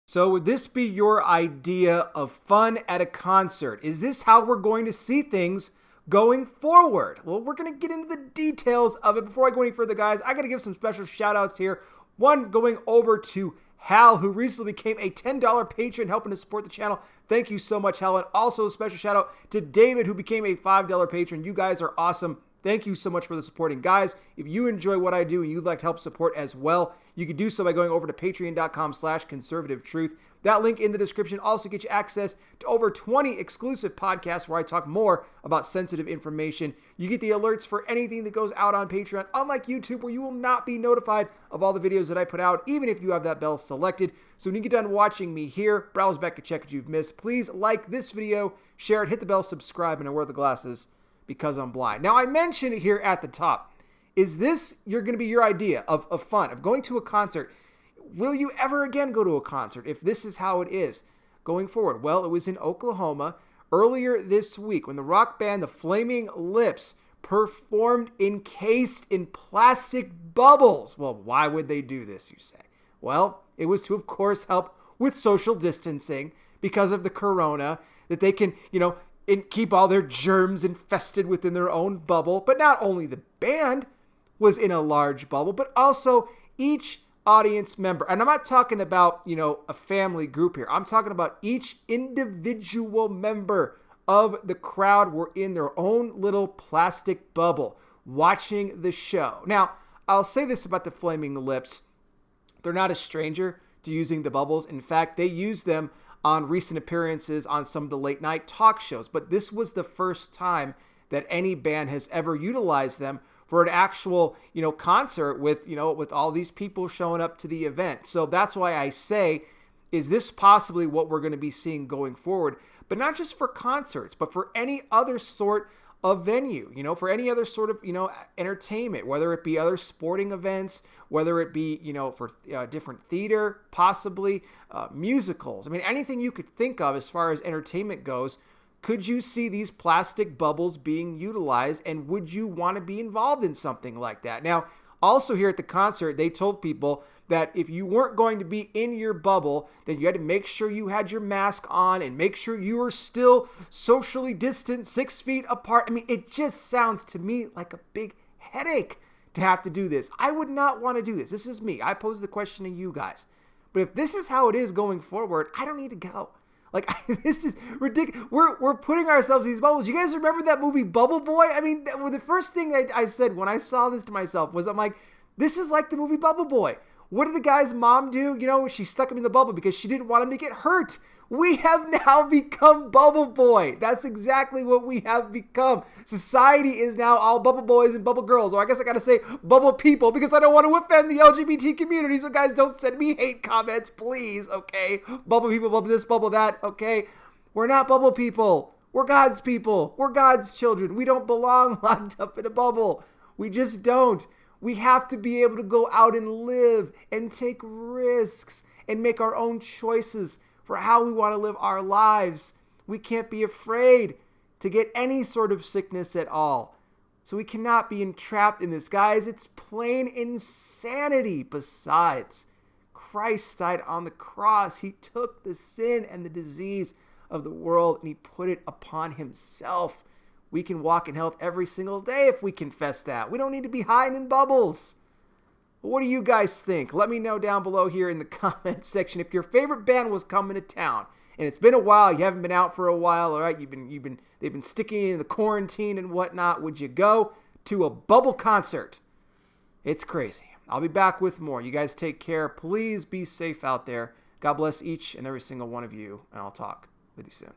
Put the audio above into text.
So would this be your idea of fun at a concert? Is this how we're going to see things going forward? Well, we're going to get into the details of it. Before I go any further, guys, I got to give some special shout outs here. One going over to Hal, who recently became a $10 patron, helping to support the channel. Thank you so much, Hal. And also a special shout out to David, who became a $5 patron. You guys are awesome. Thank you so much for the supporting. Guys, if you enjoy what I do and you'd like to help support as well, you can do so by going over to patreon.com/conservativetruth. That link in the description also gets you access to over 20 exclusive podcasts where I talk more about sensitive information. You get the alerts for anything that goes out on Patreon, unlike YouTube, where you will not be notified of all the videos that I put out, even if you have that bell selected. So when you get done watching me here, browse back and check what you've missed. Please like this video, share it, hit the bell, subscribe, and I wear the glasses because I'm blind. Now, I mentioned it here at the top. Is this going to be your idea of fun, of going to a concert? Will you ever again go to a concert if this is how it is going forward? Well, it was in Oklahoma earlier this week when the rock band The Flaming Lips performed encased in plastic bubbles. Well, why would they do this, you say? Well, it was to, of course, help with social distancing because of the corona, that they can, and keep all their germs infested within their own bubble. But not only the band was in a large bubble, but also each audience member. And I'm not talking about, a family group here. I'm talking about each individual member of the crowd were in their own little plastic bubble watching the show. Now, I'll say this about the Flaming Lips. They're not a stranger to using the bubbles. In fact, they use them on recent appearances on some of the late night talk shows. But this was the first time that any band has ever utilized them for an actual, concert with all these people showing up to the event. So that's why I say, is this possibly what we're going to be seeing going forward? But not just for concerts, but for any other sort of venue, for any other sort of, entertainment, whether it be other sporting events, whether it be, for different theater, possibly musicals. I mean, anything you could think of as far as entertainment goes. Could you see these plastic bubbles being utilized, and would you want to be involved in something like that? Now, also here at the concert, they told people that if you weren't going to be in your bubble, then you had to make sure you had your mask on and make sure you were still socially distant, 6 feet apart. I mean, it just sounds to me like a big headache to have to do this. I would not want to do this. This is me. I pose the question to you guys. But if this is how it is going forward, I don't need to go. Like, this is ridiculous. We're putting ourselves in these bubbles. You guys remember that movie Bubble Boy? I mean, the first thing I said when I saw this to myself was, I'm like, this is like the movie Bubble Boy. What did the guy's mom do? She stuck him in the bubble because she didn't want him to get hurt. We have now become Bubble Boy. That's exactly what we have become. Society is now all bubble boys and bubble girls. Or I guess I gotta say bubble people because I don't want to offend the LGBT community. So guys, don't send me hate comments, please, okay? Bubble people, bubble this, bubble that, okay? We're not bubble people. We're God's people. We're God's children. We don't belong locked up in a bubble. We just don't. We have to be able to go out and live and take risks and make our own choices for how we want to live our lives. We can't be afraid to get any sort of sickness at all. So we cannot be entrapped in this. Guys, it's plain insanity. Besides, Christ died on the cross. He took the sin and the disease of the world and he put it upon himself. We can walk in health every single day if we confess that. We don't need to be hiding in bubbles. What do you guys think? Let me know down below here in the comments section if your favorite band was coming to town and it's been a while, you haven't been out for a while, all right? They've been sticking in the quarantine and whatnot. Would you go to a bubble concert? It's crazy. I'll be back with more. You guys take care. Please be safe out there. God bless each and every single one of you, and I'll talk with you soon.